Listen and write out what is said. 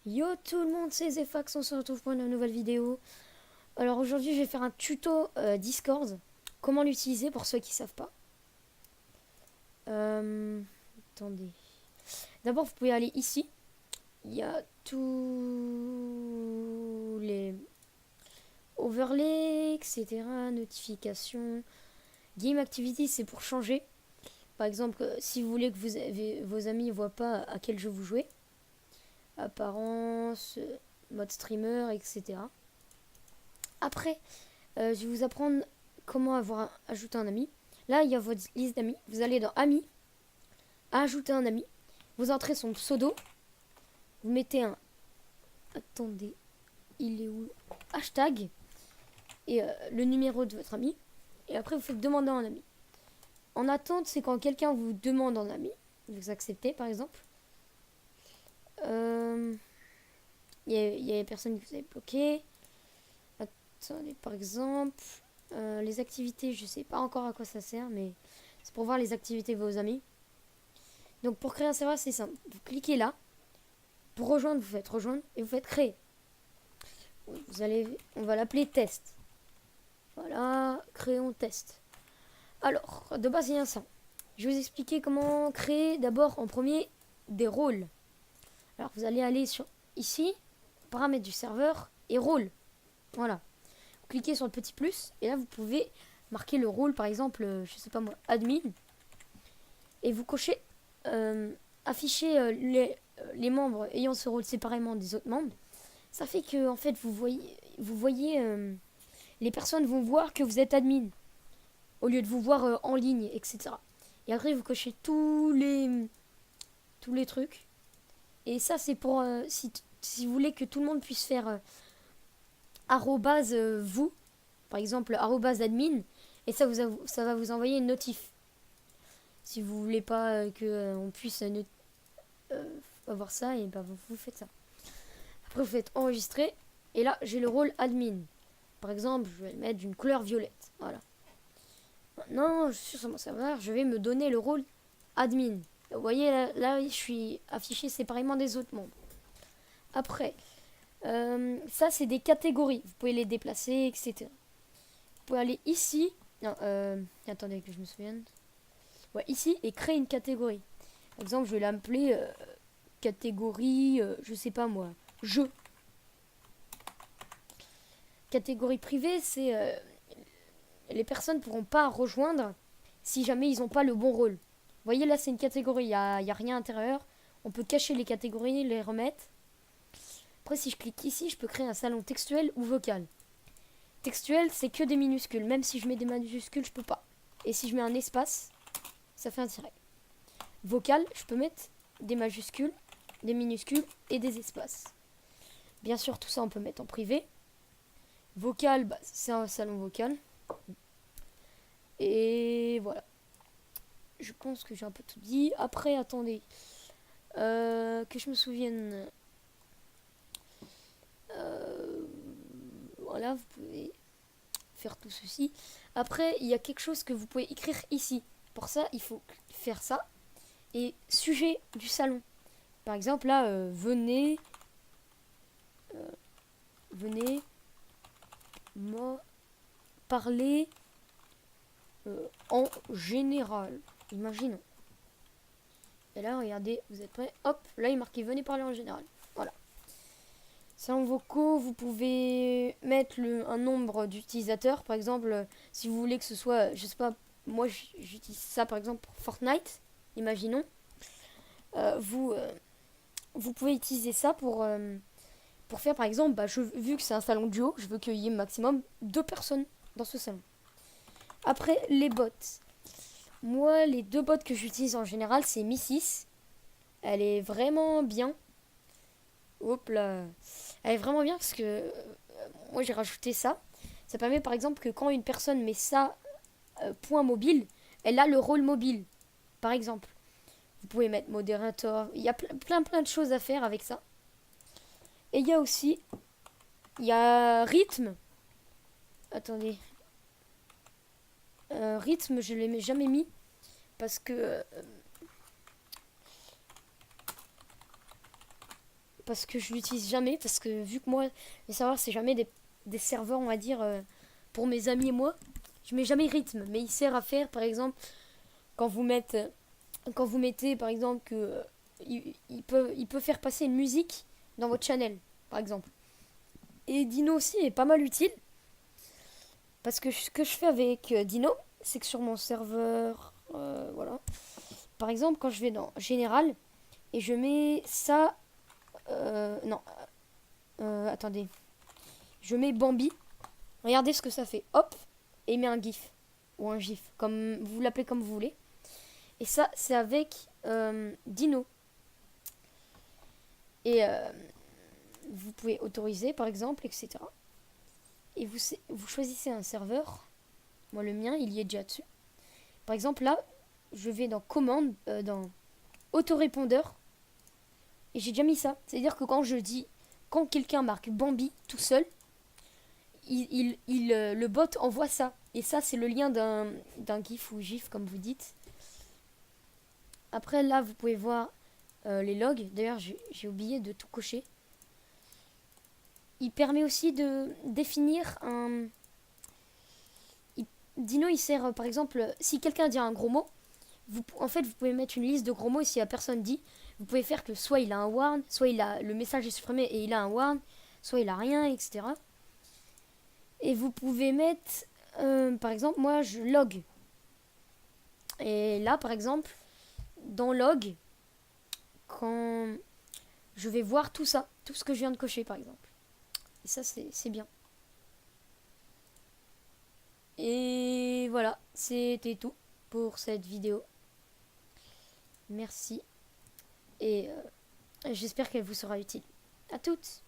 Yo tout le monde, c'est Zefax, on se retrouve pour une nouvelle vidéo. Alors aujourd'hui je vais faire un tuto Discord. Comment l'utiliser pour ceux qui savent pas. Euh, Attendez. D'abord vous pouvez aller ici. Il y a tous les overlays, etc. Notifications. Game Activity c'est pour changer. Par exemple si vous voulez que vos amis ne voient pas à quel jeu vous jouez. Apparence, mode streamer, etc. Après, je vais vous apprendre comment ajouter un ami. Là, il y a votre liste d'amis. Vous allez dans Amis, Ajouter un ami. Vous entrez son pseudo. Vous mettez un... Attendez, il est où? Hashtag. Et le numéro de votre ami. Et après, vous faites demander un ami. En attente, c'est quand quelqu'un vous demande un ami. Vous acceptez, par exemple. Il y a des personnes que vous avez bloquées. Attendez, par exemple, les activités, je sais pas encore à quoi ça sert, mais c'est pour voir les activités de vos amis. Donc pour créer un serveur, c'est simple. Vous cliquez là. Pour rejoindre, vous faites rejoindre et vous faites créer. On va l'appeler test. Voilà, créons test. Alors, de base, il y a ça. Je vais vous expliquer comment créer d'abord en premier des rôles. Alors vous allez aller sur ici, paramètres du serveur et rôle. Voilà. Cliquez sur le petit plus et là vous pouvez marquer le rôle, par exemple, je sais pas moi, admin, et vous cochez afficher les membres ayant ce rôle séparément des autres membres. Ça fait que en fait vous voyez les personnes vont voir que vous êtes admin au lieu de vous voir en ligne, etc. Et après vous cochez tous les trucs. Et ça c'est pour si vous voulez que tout le monde puisse faire arrobase vous, par exemple arrobase admin, et ça va vous envoyer une notif. Si vous voulez pas que on puisse avoir ça, et ben vous faites ça. Après vous faites enregistrer, et là j'ai le rôle admin. Par exemple, je vais le mettre d'une couleur violette. Voilà. Maintenant, je suis sur mon serveur, je vais me donner le rôle admin. Vous voyez là je suis affiché séparément des autres membres. Après, ça c'est des catégories. Vous pouvez les déplacer, etc. Vous pouvez aller ici. Non, attendez que je me souvienne. Ouais, ici et créer une catégorie. Par exemple, je vais l'appeler catégorie, je sais pas moi, jeu. Catégorie privée, c'est les personnes pourront pas rejoindre si jamais ils n'ont pas le bon rôle. Vous voyez là, c'est une catégorie, il y a rien à l'intérieur. On peut cacher les catégories, les remettre. Après, si je clique ici, je peux créer un salon textuel ou vocal. Textuel, c'est que des minuscules. Même si je mets des majuscules, je peux pas. Et si je mets un espace, ça fait un tiret. Vocal, je peux mettre des majuscules, des minuscules et des espaces. Bien sûr, tout ça, on peut mettre en privé. Vocal, bah, c'est un salon vocal. Et voilà. Je pense que j'ai un peu tout dit. Après, attendez. Que je me souvienne. Voilà, vous pouvez faire tout ceci. Après, il y a quelque chose que vous pouvez écrire ici. Pour ça, il faut faire ça. Et sujet du salon. Par exemple, là, venez parler en général. Imaginons. Et là, regardez, vous êtes prêts? Hop, là, il est marqué venez parler en général. Voilà. Salon vocaux, vous pouvez mettre un nombre d'utilisateurs. Par exemple, si vous voulez que ce soit, je sais pas, moi j'utilise ça par exemple pour Fortnite. Imaginons. Vous pouvez utiliser ça pour faire par exemple, vu que c'est un salon duo, je veux qu'il y ait maximum 2 personnes dans ce salon. Après, les bots. Moi, les 2 bots que j'utilise en général, c'est Mi6. Elle est vraiment bien. Hop là. Elle est vraiment bien parce que moi j'ai rajouté ça. Ça permet par exemple que quand une personne met ça point mobile, elle a le rôle mobile. Par exemple. Vous pouvez mettre modérateur. Il y a plein de choses à faire avec ça. Et il y a aussi, il y a rythme. Attendez. Rythme, je ne l'ai jamais mis. Parce que parce que je l'utilise jamais, parce que vu que moi, les serveurs, c'est jamais des serveurs, on va dire, pour mes amis et moi, je mets jamais rythme, mais il sert à faire, par exemple, quand vous mettez, par exemple, que il peut faire passer une musique dans votre channel, par exemple. Et Dino aussi est pas mal utile, parce que ce que je fais avec Dino, c'est que sur mon serveur, voilà, par exemple, quand je vais dans Général, et je mets ça, non, attendez, je mets Bambi, regardez ce que ça fait, hop, et il met un gif, ou un gif, comme vous l'appelez comme vous voulez. Et ça, c'est avec Dino. Et vous pouvez autoriser, par exemple, etc. Et vous choisissez un serveur. Moi, le mien, il y est déjà dessus. Par exemple, là, je vais dans commande, dans autorépondeur. Et j'ai déjà mis ça. C'est-à-dire que quand quelqu'un marque Bambi tout seul, le bot envoie ça. Et ça, c'est le lien d'un GIF ou GIF, comme vous dites. Après, là, vous pouvez voir les logs. D'ailleurs, j'ai oublié de tout cocher. Il permet aussi de définir un... Dino, il sert, par exemple, si quelqu'un dit un gros mot, en fait, vous pouvez mettre une liste de gros mots et si la personne dit, vous pouvez faire que soit il a un warn, soit le message est supprimé et il a un warn, soit il a rien, etc. Et vous pouvez mettre, par exemple, moi, je log. Et là, par exemple, dans log, quand je vais voir tout ça, tout ce que je viens de cocher, par exemple. Et ça, c'est bien. Et voilà, c'était tout pour cette vidéo. Merci. Et j'espère qu'elle vous sera utile. À toutes!